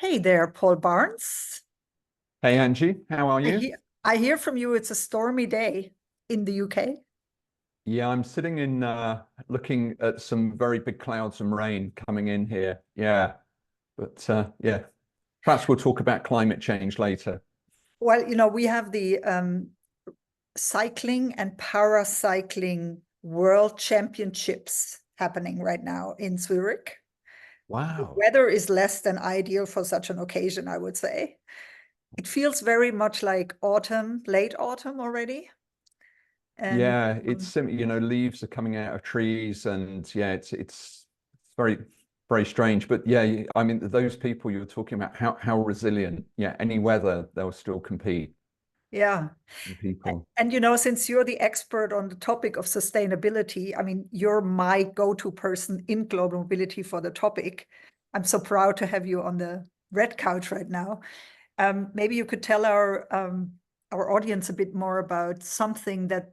Hey there, Paul Barnes. Hey Angie, how are I you? hear, I hear from you it's a stormy day in the UK. Yeah, I'm sitting in looking at some very big clouds and rain coming in here. Yeah, but yeah, perhaps we'll talk about climate change later. Well, we have the cycling and paracycling world championships happening right now in Zurich. The Wow. weather is less than ideal for such an occasion, I would say. It feels very much like autumn, late autumn already. And Yeah, it's leaves are coming out of trees, and yeah, it's very very strange. But yeah, I mean, those people you were talking about, how resilient. Yeah, any weather they'll still compete. yeah. People. And since you're the expert on the topic of sustainability, I mean, you're my go-to person in global mobility for the topic. I'm so proud to have you on the red couch right now. Maybe you could tell our audience a bit more about something that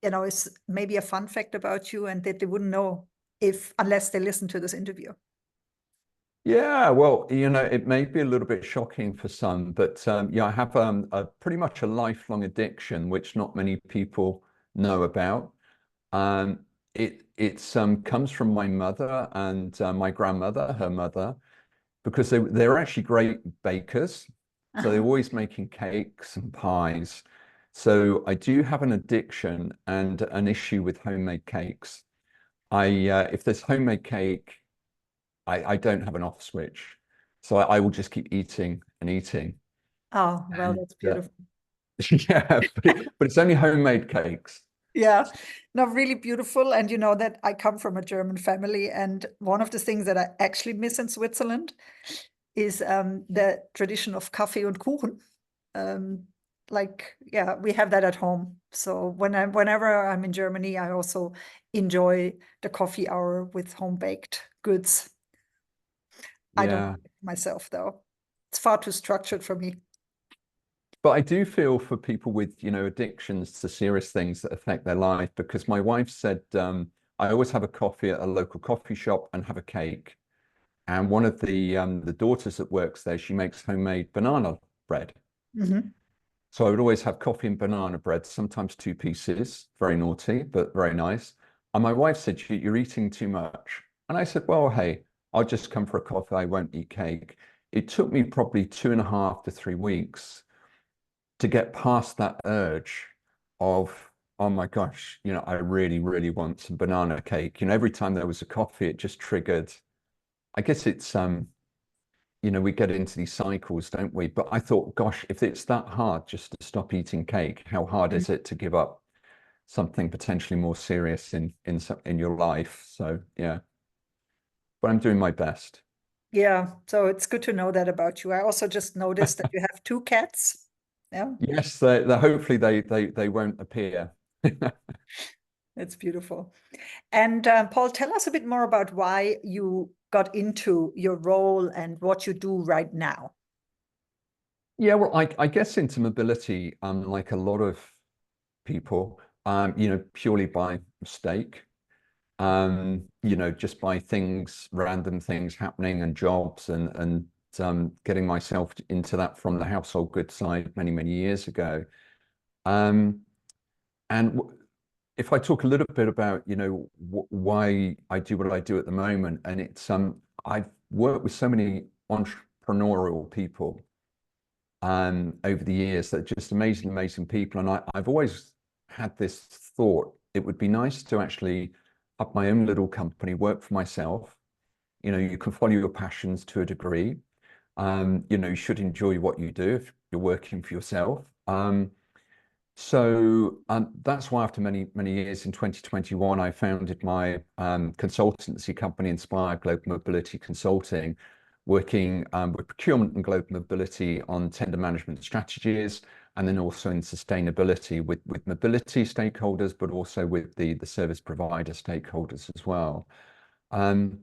is maybe a fun fact about you and that they wouldn't know if unless they listen to this interview. Yeah, well, it may be a little bit shocking for some, but yeah, I have a pretty much a lifelong addiction, which not many people know about. It comes from my mother and my grandmother, her mother, because they're actually great bakers. So they're Uh-huh. always making cakes and pies. So I do have an addiction and an issue with homemade cakes. If there's homemade cake, I don't have an off switch. So I will just keep eating and eating. Oh, well, And that's beautiful. yeah, but it's only homemade cakes. Yeah, no, really beautiful. And you know that I come from a German family, and one of the things that I actually miss in Switzerland is the tradition of Kaffee und Kuchen. Um, yeah, we have that at home. So whenever I'm in Germany, I also enjoy the coffee hour with home baked goods. I don't Yeah. do it myself though. It's far too structured for me. But I do feel for people with, addictions to serious things that affect their life, because my wife said, I always have a coffee at a local coffee shop and have a cake. And one of the daughters that works there, she makes homemade banana bread. Mhm. So I would always have coffee and banana bread, sometimes two pieces, very naughty, but very nice. And my wife said, You're eating too much." And I said, well, hey, I'll just come for a coffee. I won't eat cake. It took me probably 2.5 to 3 weeks to get past that urge of, oh my gosh, I really, really want some banana cake. Every time there was a coffee, it just triggered. I guess it's we get into these cycles, don't we? But I thought, gosh, if it's that hard just to stop eating cake, how hard is it to give up something potentially more serious in your life? So yeah, but I'm doing my best. Yeah, so it's good to know that about you. I also just noticed that you have two cats. Yeah, Yes, they hopefully they won't appear. it's beautiful. And Paul, tell us a bit more about why you got into your role and what you do right now. Yeah, well, I guess into mobility, like a lot of people, purely by mistake, just by random things happening and jobs and getting myself into that from the household goods side many, many years ago. Um, and if I talk a little bit about, why I do what I do at the moment, and I've worked with so many entrepreneurial people over the years that are just amazing, amazing people. And I've always had this thought, it would be nice to actually have my own little company, work for myself. You can follow your passions to a degree. You should enjoy what you do if you're working for yourself. So that's why after many, many years in 2021, I founded my consultancy company, Inspire Global Mobility Consulting, working with procurement and global mobility on tender management strategies, and then also in sustainability with mobility stakeholders, but also with the service provider stakeholders as well. Um,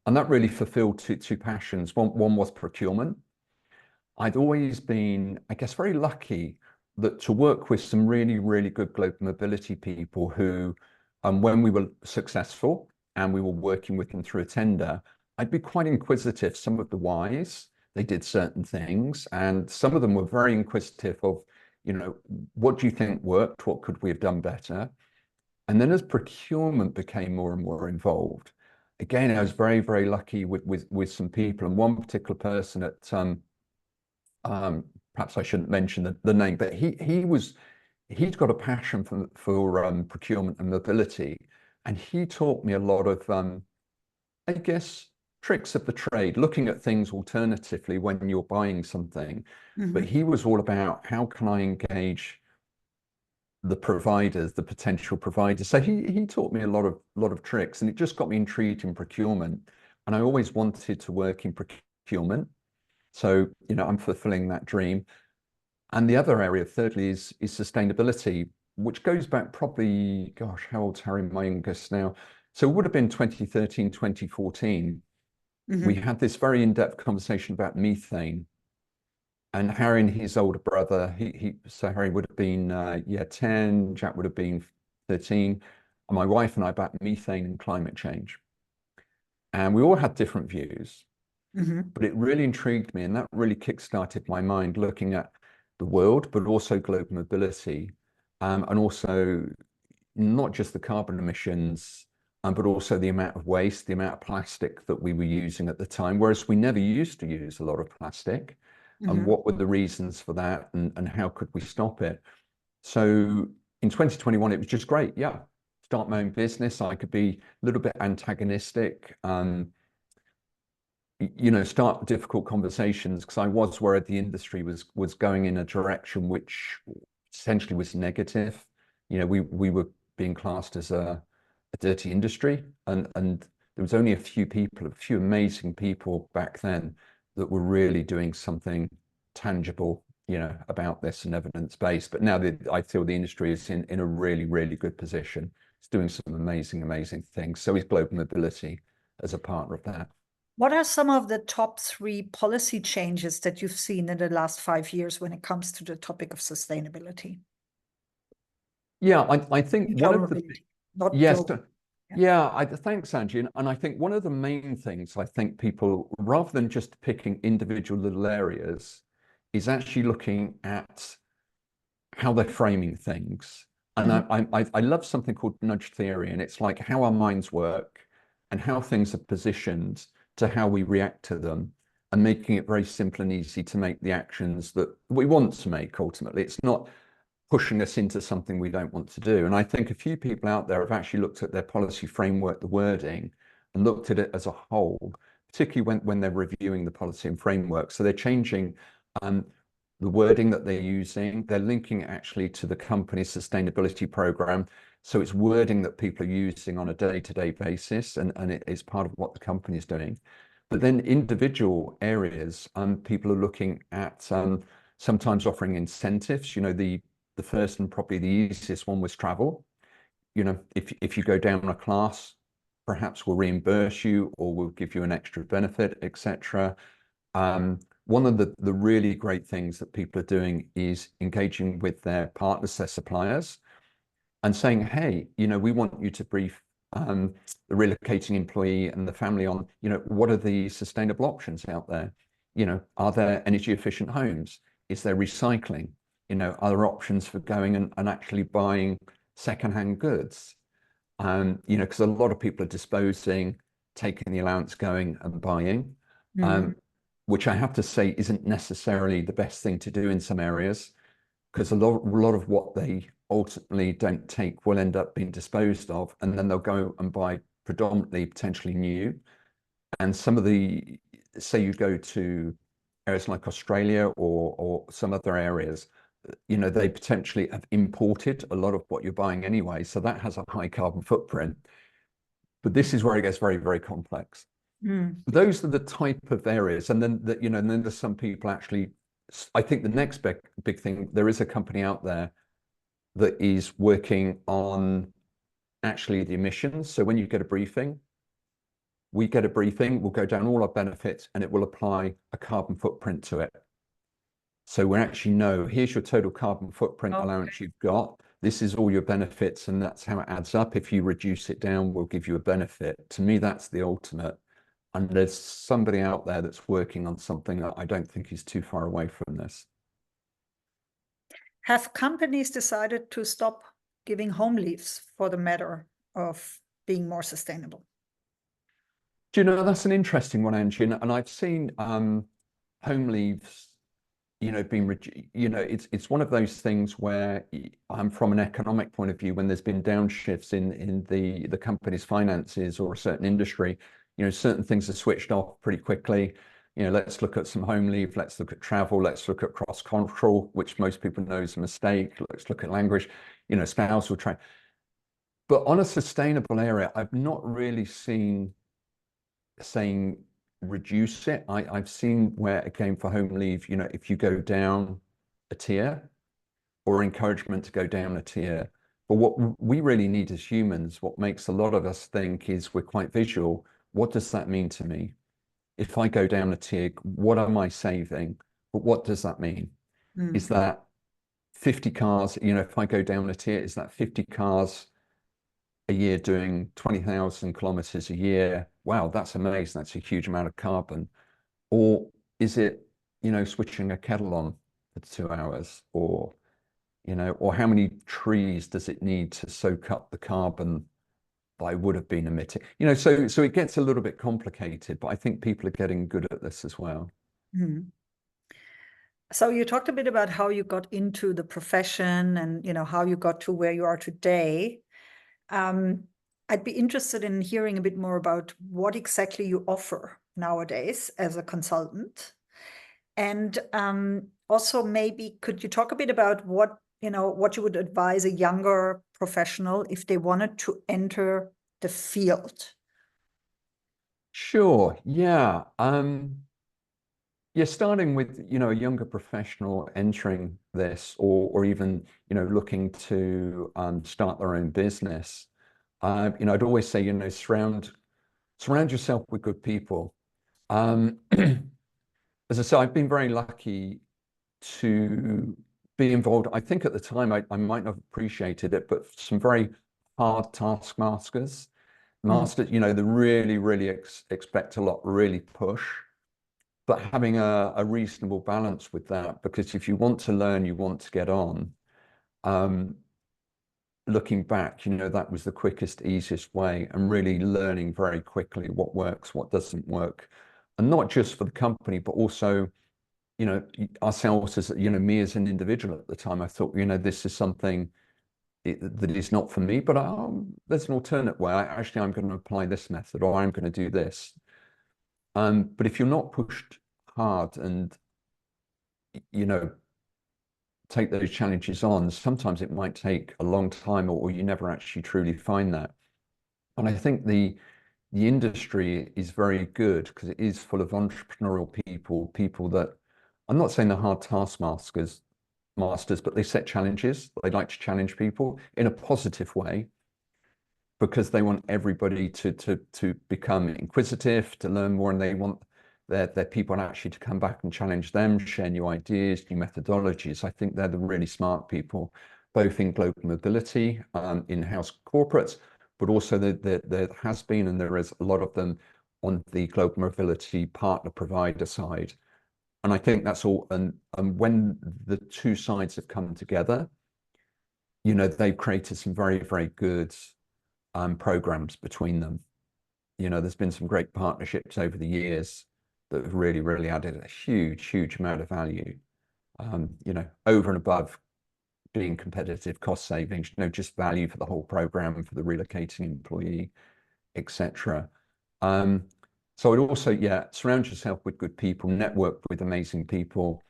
and that really fulfilled two passions. One was procurement. I'd always been, I guess, very lucky that to work with some really, really good global mobility people who, when we were successful and we were working with them through a tender, I'd be quite inquisitive, some of the whys, they did certain things, and some of them were very inquisitive of, what do you think worked? What could we have done better? And then as procurement became more and more involved, again, I was very, very lucky with some people, and one particular person at perhaps I shouldn't mention the name, but he's got a passion for procurement and mobility, and he taught me a lot of I guess tricks of the trade, looking at things alternatively when you're buying something. But Mm-hmm. he was all about how can I engage the providers, the potential providers. So he taught me a lot of tricks, and it just got me intrigued in procurement. And I always wanted to work in procurement. So, I'm fulfilling that dream. And the other area, thirdly, is sustainability, which goes back probably, gosh, how old's Harry, my youngest now? So it would have been 2013, 2014. We Mm-hmm. had this very in-depth conversation about methane. And Harry and his older brother, so Harry would have been 10, Jack would have been 13, and my wife and I about methane and climate change. And we all had different views, Mm-hmm. but it really intrigued me, and that really kick-started my mind looking at the world, but also global mobility, and also not just the carbon emissions, but also the amount of waste, the amount of plastic that we were using at the time, whereas we never used to use a lot of plastic. And Mm-hmm. what were the reasons for that, and how could we stop it? So in 2021, it was just great. Yeah, start my own business. I could be a little bit antagonistic, start difficult conversations, because I was worried the industry was going in a direction which essentially was negative. We were being classed as a dirty industry, and there was only a few people, a few amazing people back then that were really doing something tangible, about this and evidence based. But now I feel the industry is in a really, really good position. It's doing some amazing, amazing things. So is global mobility as a partner of that. What are some of the top three policy changes that you've seen in the last 5 years when it comes to the topic of sustainability? Yeah, I think one Internal of the mobility, not yes, global. Yeah. yeah, thanks, Angie. And I think one of the main things I think people, rather than just picking individual little areas, is actually looking at how they're framing things. And Mm-hmm. I love something called nudge theory, and it's like how our minds work and how things are positioned to how we react to them, and making it very simple and easy to make the actions that we want to make ultimately. It's not pushing us into something we don't want to do. And I think a few people out there have actually looked at their policy framework, the wording, and looked at it as a whole, particularly when they're reviewing the policy and framework. So they're changing the wording that they're using. They're linking actually to the company's sustainability program. So it's wording that people are using on a day-to-day basis, and it is part of what the company is doing. But then individual areas, people are looking at sometimes offering incentives. The first and probably the easiest one was travel. If you go down a class, perhaps we'll reimburse you, or we'll give you an extra benefit, etc. One of the really great things that people are doing is engaging with their partners, their suppliers, and saying, hey, we want you to brief the relocating employee and the family on, what are the sustainable options out there? Are there energy efficient homes? Is there recycling? Are there options for going and actually buying secondhand goods? Because a lot of people are disposing, taking the allowance, going and buying, Mm-hmm. um, which I have to say isn't necessarily the best thing to do in some areas, because a lot of what they ultimately don't take will end up being disposed of, and then they'll go and buy predominantly potentially new. And some of the, say you go to areas like Australia or some other areas, they potentially have imported a lot of what you're buying anyway. So that has a high carbon footprint. But this is where it gets very, very complex. Mm. Those are the type of areas. And then, and then there's some people actually, I think the next big thing, there is a company out there that is working on actually the emissions. So when you get a briefing, we get a briefing, we'll go down all our benefits, and it will apply a carbon footprint to it. So we actually know, here's your total carbon footprint Okay. allowance you've got. This is all your benefits, and that's how it adds up. If you reduce it down, we'll give you a benefit. To me, that's the ultimate. And there's somebody out there that's working on something that I don't think is too far away from this. Have companies decided to stop giving home leaves for the matter of being more sustainable? Do you know, that's an interesting one, Angie, and I've seen home leaves, being, it's one of those things where from an economic point of view, when there's been downshifts in the company's finances or a certain industry, certain things are switched off pretty quickly. Let's look at some home leave, let's look at travel, let's look at cross-cultural, which most people know is a mistake. Let's look at language, spousal travel. But on a sustainable area, I've not really seen saying reduce it. I've seen where, again, for home leave, if you go down a tier, or encouragement to go down a tier. But what we really need as humans, what makes a lot of us think, is we're quite visual. What does that mean to me? If I go down a tier, what am I saving? But what does that mean? Is that 50 cars, if I go down a tier, is that 50 cars a year doing 20,000 kilometers a year? Wow, that's amazing. That's a huge amount of carbon. Or is it, switching a kettle on for 2 hours? Or how many trees does it need to soak up the carbon that I would have been emitting? So it gets a little bit complicated, but I think people are getting good at this as well. Mm. So you talked a bit about how you got into the profession and how you got to where you are today. I'd be interested in hearing a bit more about what exactly you offer nowadays as a consultant. And also maybe could you talk a bit about what you would advise a younger professional if they wanted to enter the field? Sure. Yeah. Yeah, starting with, a younger professional entering this, or even, looking to start their own business. I'd always say, surround yourself with good people. As I say, I've been very lucky to be involved. I think at the time I might not have appreciated it, but some very hard taskmasters, masters, they really, really expect a lot, really push, but having a reasonable balance with that, because if you want to learn, you want to get on. Looking back, that was the quickest, easiest way, and really learning very quickly what works, what doesn't work. And not just for the company, but also, ourselves as, me as an individual at the time. I thought, this is something that is not for me, but there's an alternate way. I'm going to apply this method, or I'm going to do this. But if you're not pushed hard and, take those challenges on, sometimes it might take a long time, or you never actually truly find that. And I think the industry is very good because it is full of entrepreneurial people that, I'm not saying they're hard taskmasters, but they set challenges. They like to challenge people in a positive way, because they want everybody to become inquisitive, to learn more, and they want their people actually to come back and challenge them, share new ideas, new methodologies. I think they're the really smart people, both in global mobility, in-house corporates, but also there has been, and there is a lot of them on the global mobility partner provider side. And I think that's all. And when the two sides have come together, they've created some very, very good programs between them. There's been some great partnerships over the years that have really, really added a huge, huge amount of value, over and above being competitive cost savings, just value for the whole program, for the relocating employee, etc. So I'd also, surround yourself with good people, network with amazing people.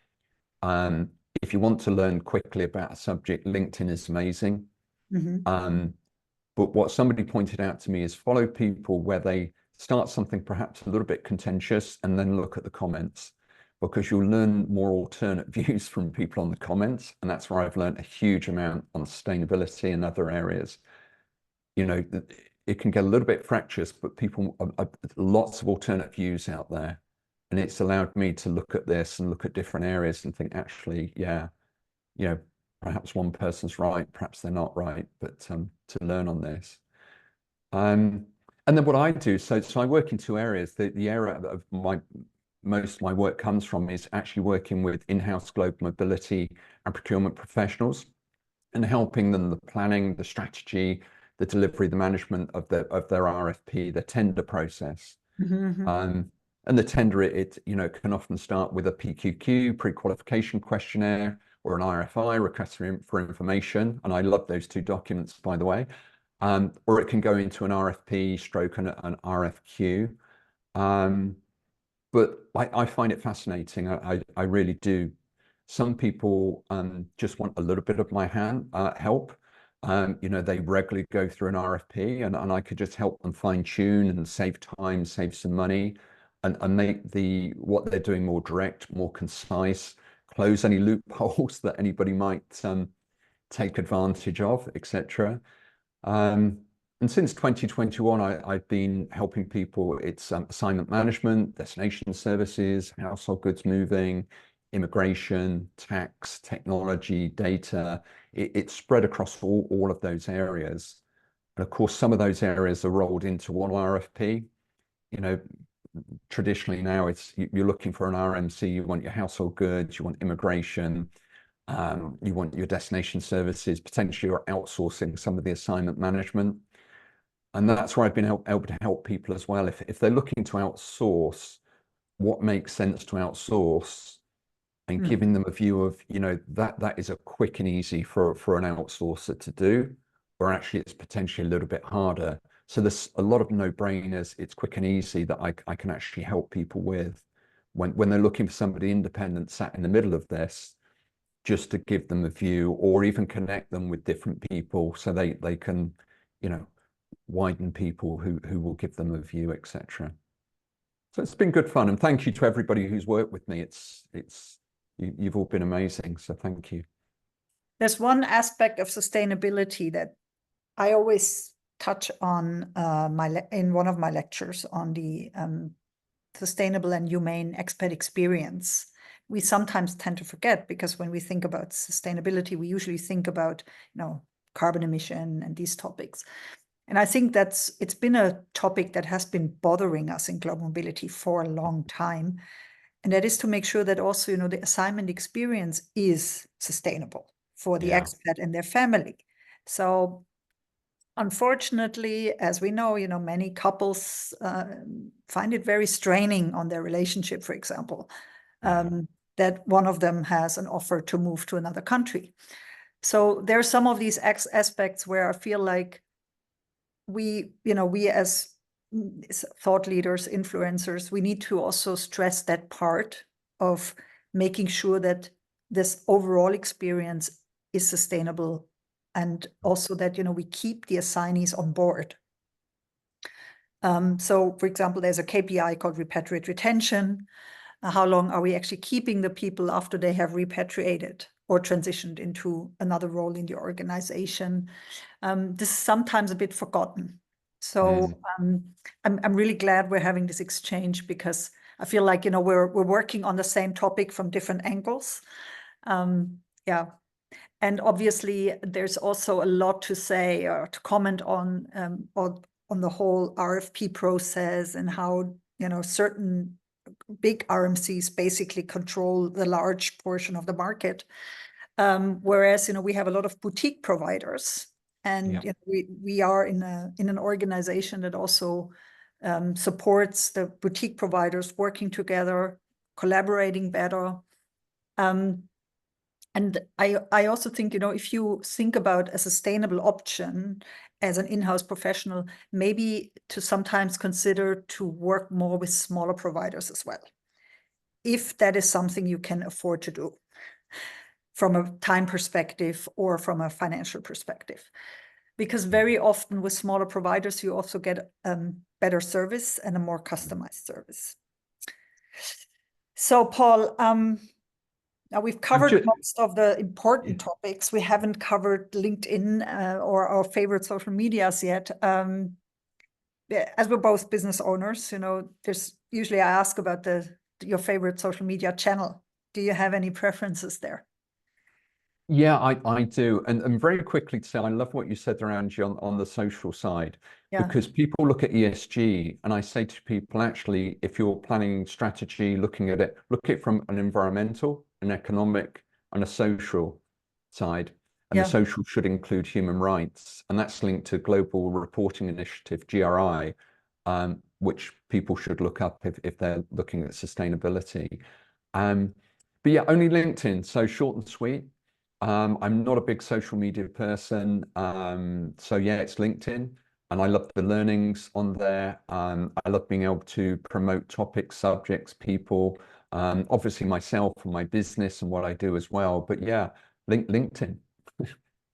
If you want to learn quickly about a subject, LinkedIn is amazing. But what somebody pointed out to me is follow people where they start something perhaps a little bit contentious, and then look at the comments, because you'll learn more alternate views from people on the comments. And that's where I've learned a huge amount on sustainability and other areas. It can get a little bit fractious, but people lots of alternate views out there. And it's allowed me to look at this and look at different areas and think, actually, perhaps one person's right, perhaps they're not right, but to learn on this. And then what I do, so I work in two areas. The area of most of my work comes from is actually working with in-house global mobility and procurement professionals and helping them the planning, the strategy, the delivery, the management of their RFP, the tender process. Mm-hmm. And the tender, it can often start with a PQQ, pre-qualification questionnaire, or an RFI, request for information. And I love those two documents, by the way. Or it can go into an RFP stroke and an RFQ. But I find it fascinating. I really do. Some people just want a little bit of my help. They regularly go through an RFP, and I could just help them fine tune and save time, save some money, and make what they're doing more direct, more concise, close any loopholes that anybody might take advantage of, etc. And since 2021, I've been helping people. It's assignment management, destination services, household goods moving, immigration, tax, technology, data. It's spread across all of those areas. And of course, some of those areas are rolled into one RFP. You know, traditionally now you're looking for an RMC, you want your household goods, you want immigration, you want your destination services, potentially you're outsourcing some of the assignment management. And that's where I've been able to help people as well. If they're looking to outsource, what makes sense to outsource, and giving them a view of, that is a quick and easy for an outsourcer to do, or actually it's potentially a little bit harder. So there's a lot of no-brainers. It's quick and easy that I can actually help people with when they're looking for somebody independent sat in the middle of this, just to give them a view, or even connect them with different people so they can, widen people who will give them a view, etc. So it's been good fun, and thank you to everybody who's worked with me. You've all been amazing, so thank you. There's one aspect of sustainability that I always touch on in one of my lectures on the sustainable and humane expat experience. We sometimes tend to forget, because when we think about sustainability, we usually think about carbon emission and these topics. And I think it's been a topic that has been bothering us in global mobility for a long time. And that is to make sure that also, the assignment experience is sustainable for the expat and their family. So unfortunately, as we know, many couples find it very straining on their relationship, for example, that one of them has an offer to move to another country. So there are some of these aspects where I feel like we as thought leaders, influencers, we need to also stress that part of making sure that this overall experience is sustainable, and also that we keep the assignees on board. So, for example, there's a KPI called repatriate retention. How long are we actually keeping the people after they have repatriated or transitioned into another role in the organization? This is sometimes a bit forgotten. So I'm really glad we're having this exchange, because I feel like we're working on the same topic from different angles. Yeah. And obviously, there's also a lot to say or to comment on the whole RFP process, and how certain big RMCs basically control the large portion of the market, whereas we have a lot of boutique providers, and we are in an organization that also supports the boutique providers working together, collaborating better. And I also think, if you think about a sustainable option as an in-house professional, maybe to sometimes consider to work more with smaller providers as well, if that is something you can afford to do from a time perspective or from a financial perspective. Because very often with smaller providers, you also get better service and a more customized service. So, Paul, now we've covered most of the important topics. We haven't covered LinkedIn or our favorite social medias yet. As we're both business owners, there's usually I ask about your favorite social media channel. Do you have any preferences there? Yeah, I do. And very quickly to say, I love what you said around you on the social side. Yeah. because people look at ESG, and I say to people, actually, if you're planning strategy, looking at it, look at it from an environmental, an economic, and a social side. And the Yeah. social should include human rights, and that's linked to Global Reporting Initiative, GRI, which people should look up if they're looking at sustainability. But yeah, only LinkedIn, so short and sweet. I'm not a big social media person, so yeah, it's LinkedIn. And I love the learnings on there. I love being able to promote topics, subjects, people, obviously myself and my business and what I do as well. But yeah, LinkedIn.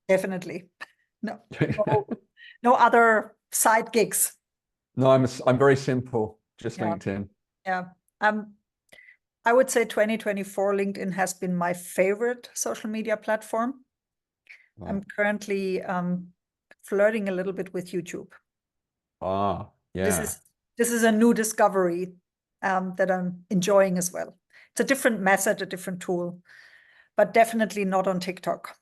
Definitely. No, no, no other side gigs. No, I'm very simple, just Yeah. LinkedIn. Yeah. Um, I would say 2024 LinkedIn has been my favorite social media platform. I'm Wow. currently flirting a little bit with YouTube. Ah, This yeah. is this is a new discovery that I'm enjoying as well. It's a different method, a different tool, but definitely not on TikTok.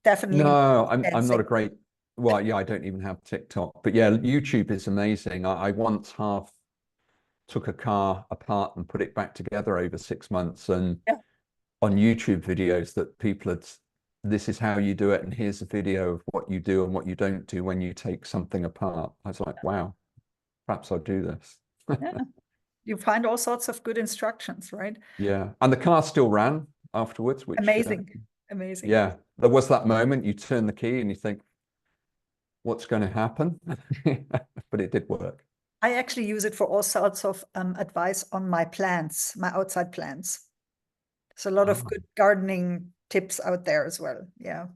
Definitely not No, I'm not a dancing. great, well, yeah, I don't even have TikTok, but yeah, YouTube is amazing. I once half took a car apart and put it back together over 6 months, and Yeah. on YouTube videos that people had, this is how you do it, and here's a video of what you do and what you don't do when you take something apart. I was like, wow, perhaps I'll do this. Yeah. You find all sorts of good instructions, right? Yeah, and the car still ran afterwards, which Amazing. Amazing. yeah, there was that moment you turn the key and you think, what's going to happen? But it did work. I actually use it for all sorts of advice on my plants, my outside plants. There's a lot of Oh. good gardening tips out there as well. Yeah.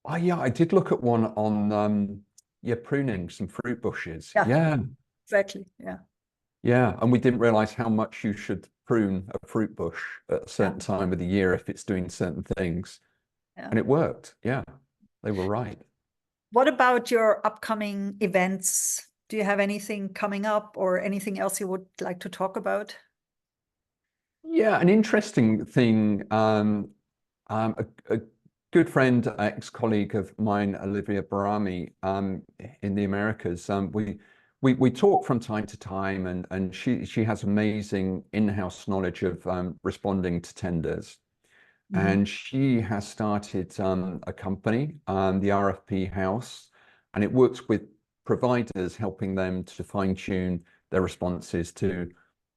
Oh yeah, I did look at one on yeah, pruning some fruit bushes. Yeah, Yeah, exactly. Yeah. yeah. And we didn't realize how much you should prune a fruit bush at a Yeah. certain time of the year if it's doing certain things. Yeah. And it worked. Yeah, they were right. What about your upcoming events? Do you have anything coming up or anything else you would like to talk about? Yeah, an interesting thing. A good friend, ex-colleague of mine, Olivia Barami, in the Americas. We talk from time to time, and she has amazing in-house knowledge of responding to tenders. Mhm. And she has started a company, the RFP House, and it works with providers, helping them to fine-tune their responses to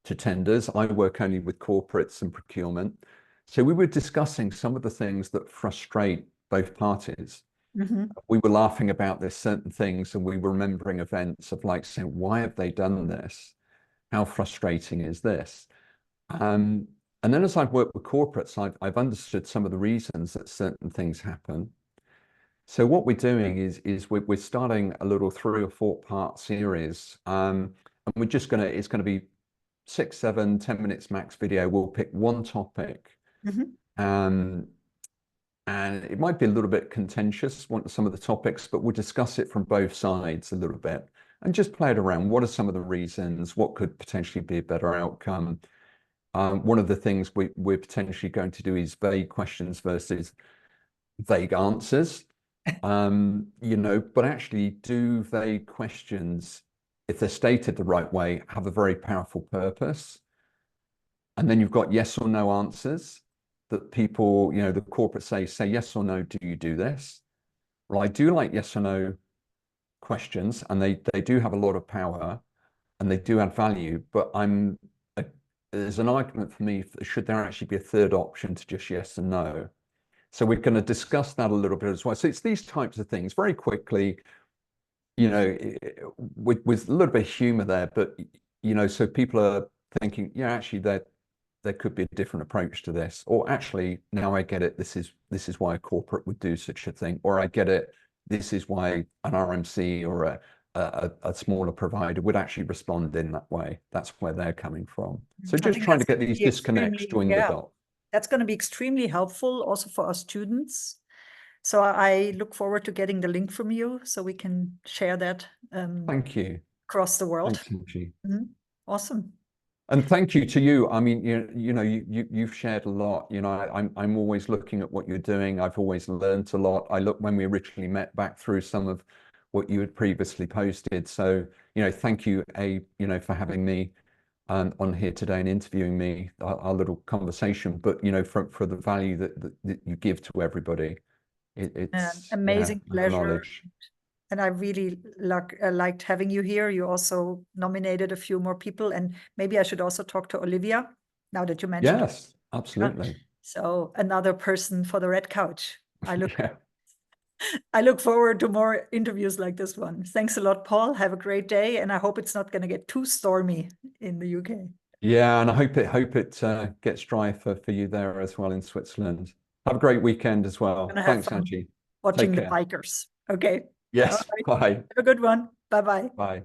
tenders. I work only with corporates and procurement. So we were discussing some of the things that frustrate both parties. Mhm. We were laughing about this certain things, and we were remembering events of like saying, why have they done this? How frustrating is this? Um, and then as I've worked with corporates, I've understood some of the reasons that certain things happen. So what we're doing is we're starting a little 3 or 4 part series. And we're just gonna, it's gonna be 6, 7, 10 minutes max video. We'll pick one topic. Mhm. Um, and it might be a little bit contentious, some of the topics, but we'll discuss it from both sides a little bit and just play it around. What are some of the reasons? What could potentially be a better outcome? One of the things we're potentially going to do is vague questions versus vague answers. But actually, do vague questions, if they're stated the right way, have a very powerful purpose? And then you've got yes or no answers that people, the corporate say yes or no, do you do this? Well, I do like yes or no questions, and they do have a lot of power and they do add value, but there's an argument for me, should there actually be a third option to just yes and no? So we're going to discuss that a little bit as well. So it's these types of things very quickly, with a little bit of humor there, but so people are thinking, yeah, actually there could be a different approach to this, or actually now I get it. This is why a corporate would do such a thing, or I get it. This is why an RMC or a smaller provider would actually respond in that way. That's where they're coming from. So I just think trying to that's get going to these be disconnects extremely, join the yeah, dot. that's going to be extremely helpful also for our students. So I look forward to getting the link from you so we can share that Thank you. across the world. Thanks, Angie. Mhm. Awesome. And thank you to you. I mean, you've shared a lot. I'm always looking at what you're doing. I've always learned a lot. I look when we originally met back through some of what you had previously posted. So, thank you, for having me on here today and interviewing me, our little conversation, but, for the value that you give to everybody. It's, Amazing pleasure. knowledge. And I really liked having you here. You also nominated a few more people, and maybe I should also talk to Olivia now that you mentioned. Yes, absolutely. So another person for the red couch. Yeah. I look forward to more interviews like this one. Thanks a lot, Paul. Have a great day, and I hope it's not going to get too stormy in the UK. Yeah, and I hope it gets dry for you there as well in Switzerland. Have a great weekend as well. Gonna have Thanks, fun Angie. watching Take the care. bikers. Okay. All Yes, right. bye. Have a good one. Bye bye. Bye.